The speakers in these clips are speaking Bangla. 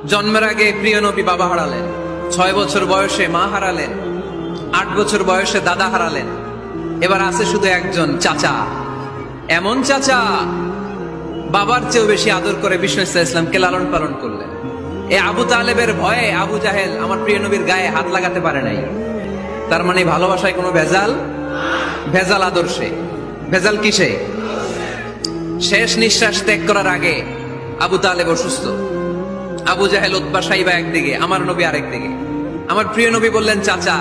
জন্মের আগে প্রিয় নবী বাবা হারালেন, 6 বছর বয়সে মা হারালেন, 8 বছর বয়সে দাদা হারালেন। এবার আছে শুধু একজন চাচা। এমন চাচা বাবার চেয়েও বেশি আদর করে বিষ্ণু ইসলামকে লালন পালন করলেন। এই আবু তালেবের ভয়ে আবু জাহেল আমার প্রিয় নবীর গায়ে হাত লাগাতে পারে নাই। তার মানে ভালোবাসায় কোনো ভেজাল? ভেজাল আদর্শে। ভেজাল কিসে? শেষ নিঃশ্বাস ত্যাগ করার আগে আবু তালেব অসুস্থ। আবু জাহেল উতবা সাইবা একদিকে, আমার নবী আরেকদিকে। আমার প্রিয় নবী বললেন, চাচা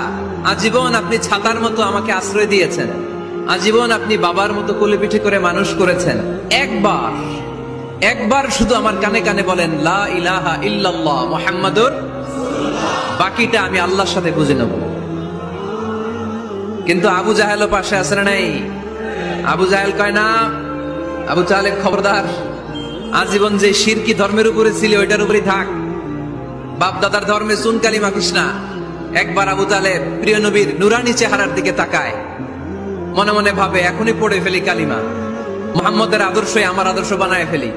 আজীবন আপনি ছাতার মতো আমাকে আশ্রয় দিয়েছেন, আজীবন আপনি বাবার মতো কোলে পিঠে করে মানুষ করেছেন, একবার শুধু আমার কানে কানে বলেন লা ইলাহা ইল্লাল্লাহ মুহাম্মাদুর, বাকিটা আমি আল্লাহর সাথে বুঝে নেব। কিন্তু আবু জাহেলও পাশে আছে না নাই? আবু জাহেল কয় না, আবু তালেব খবরদার, আজীবন যে শিরকি ধর্মের উপরে ছিল ওইটার উপরেই থাক, বাপ দাদার ধর্মে চুন কালিমা কৃষ্ণা। একবার আবু তালেব প্রিয় নবীর নুরানি চেহারার দিকে তাকায়, মনে মনে ভাবে এখনই পড়ে ফেলি কালিমা, মুহাম্মদের আদর্শই আমার আদর্শ বানায় ফেলি।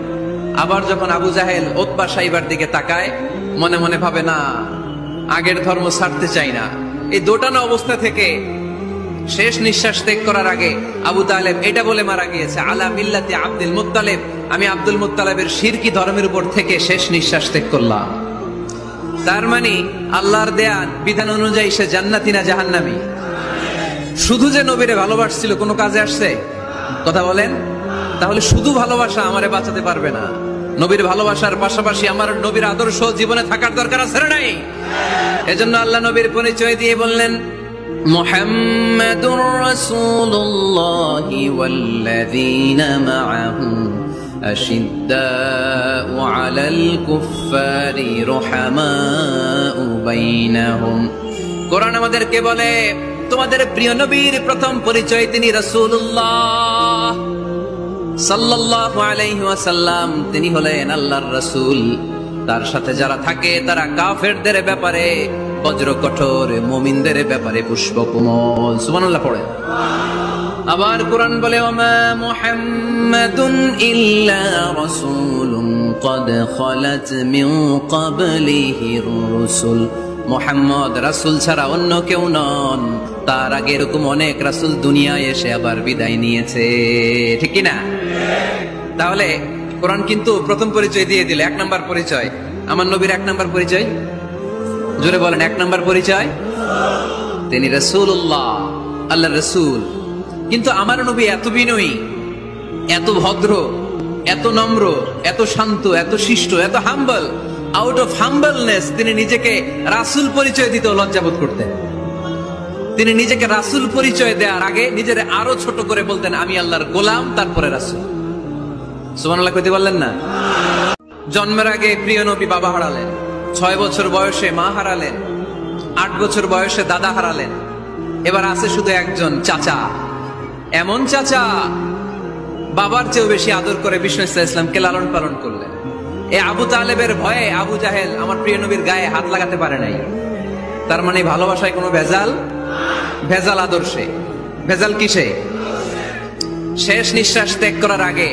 আবার যখন আবু জাহেল উতবা সাইবার দিকে তাকায়, মনে মনে ভাবে না, আগের ধর্ম ছাড়তে চাই না। এই দোটানা অবস্থা থেকে শেষ নিঃশ্বাস ত্যাগ করার আগে আবু তালেব এটা বলে মারা গিয়েছে, আলা মিল্লাতি আব্দুল মুত্তালিব, আমি আব্দুল মুত্তালিবের শিরকি ধর্মের উপর থেকে শেষ নিঃশ্বাস ত্যাগ করলাম। তার মানে আল্লাহর দেয়া বিধান অনুযায়ী সে জান্নাতি না জাহান্নামী? শুধু যে নবীরে ভালোবাসছিল কোনো কাজে আসছে? কথা বলেন। তাহলে শুধু ভালোবাসা আমারে বাঁচাতে পারবে না। নবীর ভালোবাসার পাশাপাশি আমার নবীর আদর্শ জীবনে থাকার দরকার আছে না নাই? এজন্য আল্লাহ নবীর পরিচয় দিয়ে বললেন, মুহাম্মাদুর রাসূলুল্লাহ ওয়াল্লাযীনা মাআহু আশিদ্দাউ আলাল কুফফারি রুহামাউ বাইনাহুম। কোরআন আমাদেরকে বলে তোমাদের প্রিয় নবীর প্রথম পরিচয় তিনি রাসূলুল্লাহ সাল্লাল্লাহু আলাইহি ওয়াসাল্লাম, তিনি হলেন আল্লাহর রাসূল। তার সাথে যারা থাকে তারা কাফেরদের ব্যাপারে বজ্র কঠোর, মুমিনদের ব্যাপারে পুষ্পকমল। সুবহানাল্লাহ পড়ে। আবার কোরআন বলে, ওমা মুহাম্মাদুন ইল্লা রাসূলুন ক্বাদ খালাত মিন ক্বাবলিহির রাসূল। মুহাম্মদ রাসূল ছাড়া অন্য কেউ নন, তার আগে এরকম অনেক রাসূল দুনিয়ায় এসে আবার বিদায় নিয়েছে, ঠিক কি না? তাহলে কোরআন কিন্তু প্রথম পরিচয় দিয়ে দিলে, 1 নাম্বার পরিচয় আমার নবীর। 1 নাম্বার পরিচয়, জোরে বলেন, 1 নাম্বার পরিচয় তিনি রাসূলুল্লাহ, আল্লাহর রাসূল। কিন্তু আমার নবী এত বিনয়ী, এত ভদ্র, এত নম্র, এত শান্ত, এত শিষ্ট, এত হাম্বল। আউট অফ হাম্বলনেস তিনি নিজেকে রাসূল পরিচয় দিতে লজ্জাবোধ করতেন। তিনি নিজেকে রাসূল পরিচয় দেওয়ার আগে নিজের আরো ছোট করে বলতেন, আমি আল্লাহর গোলাম, তারপরে রাসূল। সুবহানাল্লাহ কইতে বললেন না? জন্মের আগে প্রিয় নবী বাবা হারালেন, 6 বছর বয়সে মা হারালেন, 8 বছর বয়সে দাদা হারালেন। এবার আছে শুধু একজন চাচা। এমন চাচা বাবার চেয়েও বেশি আদর করে বিষ্ণু ইসলামকে লালন পালন করলেন। এই আবু তালেবের ভয়ে আবু জাহেল আমার প্রিয় নবীর গায়ে হাত লাগাতে পারে নাই। তার মানে ভালোবাসায় কোনো ভেজাল? ভেজাল আদর্শে। ভেজাল কিসে? শেষ নিঃশ্বাস ত্যাগ করার আগে